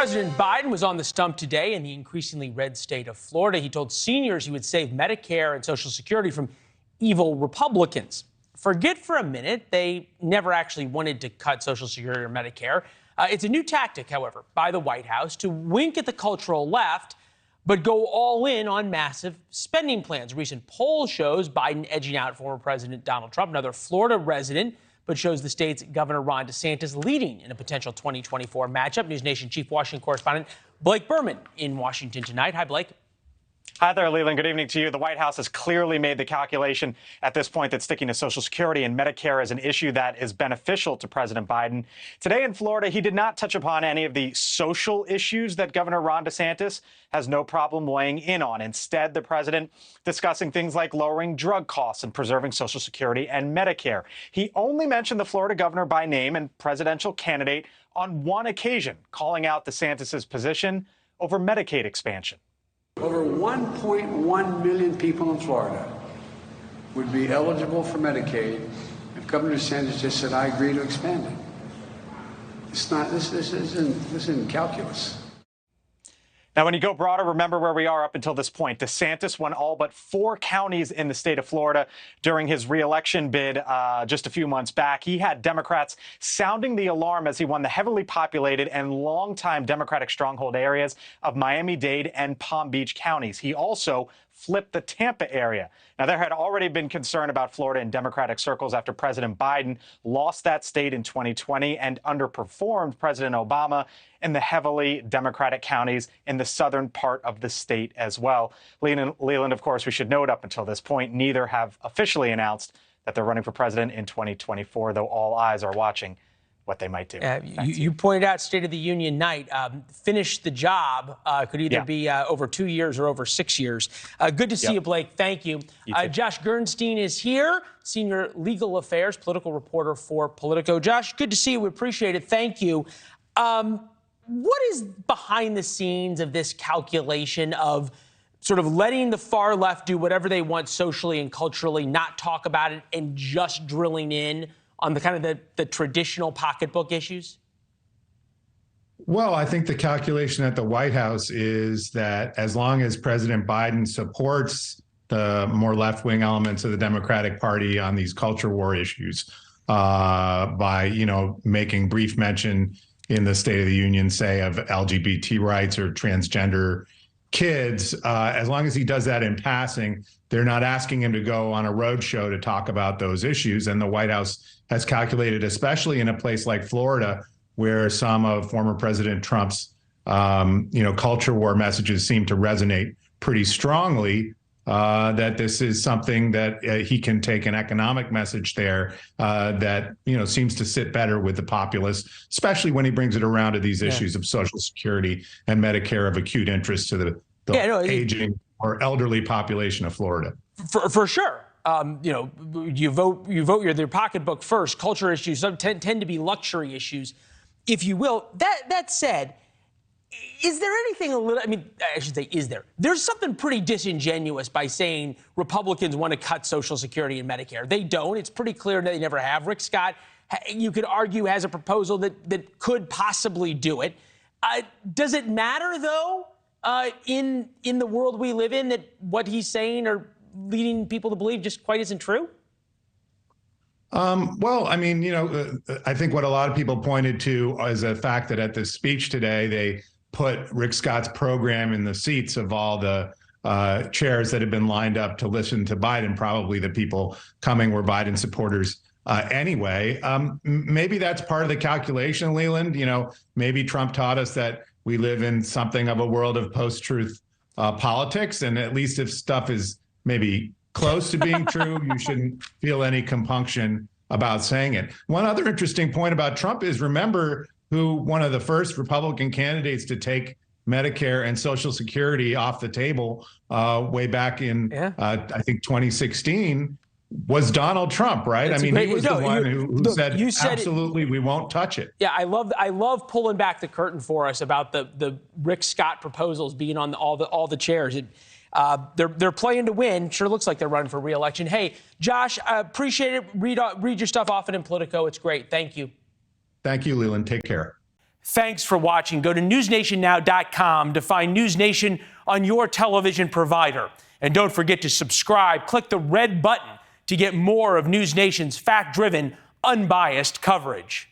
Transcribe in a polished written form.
President Biden was on the stump today in the increasingly red state of Florida. He told seniors he would save Medicare and Social Security from evil Republicans. Forget for a minute, they never actually wanted to cut Social Security or Medicare. It's a new tactic, however, by the White House to wink at the cultural left, but go all in on massive spending plans. A recent poll shows Biden edging out former President Donald Trump, another Florida resident, but shows the state's Governor Ron DeSantis leading in a potential 2024 matchup. NewsNation Chief Washington correspondent Blake Burman in Washington tonight. Hi, Blake. Hi there, Leland. Good evening to you. The White House has clearly made the calculation at this point that sticking to Social Security and Medicare is an issue that is beneficial to President Biden. Today in Florida, he did not touch upon any of the social issues that Governor Ron DeSantis has no problem weighing in on. Instead, the president discussing things like lowering drug costs and preserving Social Security and Medicare. He only mentioned the Florida governor by name and presidential candidate on one occasion, calling out DeSantis's position over Medicaid expansion. Over 1.1 million people in Florida would be eligible for Medicaid if Governor DeSantis just said, I agree to expand it. It's not, this isn't calculus. Now, when you go broader, remember where we are up until this point. DeSantis won all but 4 counties in the state of Florida during his reelection bid just a few months back. He had Democrats sounding the alarm as he won the heavily populated and longtime Democratic stronghold areas of Miami-Dade and Palm Beach counties. He also flipped the Tampa area. Now, there had already been concern about Florida in Democratic circles after President Biden lost that state in 2020 and underperformed President Obama in the heavily Democratic counties in the southern part of the state as well. Leland, of course, we should note up until this point, neither have officially announced that they're running for president in 2024, though all eyes are watching what they might do. You pointed out State of the Union night. Finish the job could either be over 2 years or over 6 years. Good to see you, Blake. Thank you. Josh Gerstein is here, senior legal affairs political reporter for Politico. Josh, good to see you. We appreciate it. Thank you. What is behind the scenes of this calculation of sort of letting the far left do whatever they want socially and culturally, not talk about it, and just drilling in on the kind of the traditional pocketbook issues? Well, I think the calculation at the White House is that as long as President Biden supports the more left-wing elements of the Democratic Party on these culture war issues, by, making brief mention in the State of the Union, say, of LGBT rights or transgender kids, as long as he does that in passing, they're not asking him to go on a road show to talk about those issues. And the White House has calculated, especially in a place like Florida, where some of former President Trump's, culture war messages seem to resonate pretty strongly, that this is something that he can take an economic message there that, seems to sit better with the populace, especially when he brings it around to these issues of Social Security and Medicare of acute interest to the aging or elderly population of Florida. For sure. You vote your pocketbook first. Culture issues tend to be luxury issues, if you will. That said, is there anything is there? There's something pretty disingenuous by saying Republicans want to cut Social Security and Medicare. They don't. It's pretty clear that they never have. Rick Scott, you could argue, has a proposal that could possibly do it. Does it matter, though, in the world we live in, that what he's saying or leading people to believe just quite isn't true? I think what a lot of people pointed to is the fact that at this speech today, they put Rick Scott's program in the seats of all the chairs that had been lined up to listen to Biden. Probably the people coming were Biden supporters anyway. Maybe that's part of the calculation, Leland. Maybe Trump taught us that we live in something of a world of post-truth politics. And at least if stuff is maybe close to being true, you shouldn't feel any compunction about saying it. One other interesting point about Trump is, remember who one of the first Republican candidates to take Medicare and Social Security off the table way back in, I think, 2016 was Donald Trump, right? He was the one who said absolutely, we won't touch it. Yeah, I love pulling back the curtain for us about the Rick Scott proposals being on all the chairs. They're playing to win. Sure looks like they're running for re-election. Hey, Josh, I appreciate it. Read your stuff often in Politico. It's great. Thank you. Thank you, Leland. Take care. Thanks for watching. Go to newsnationnow.com to find News Nation on your television provider. And don't forget to subscribe. Click the red button to get more of News Nation's fact-driven, unbiased coverage.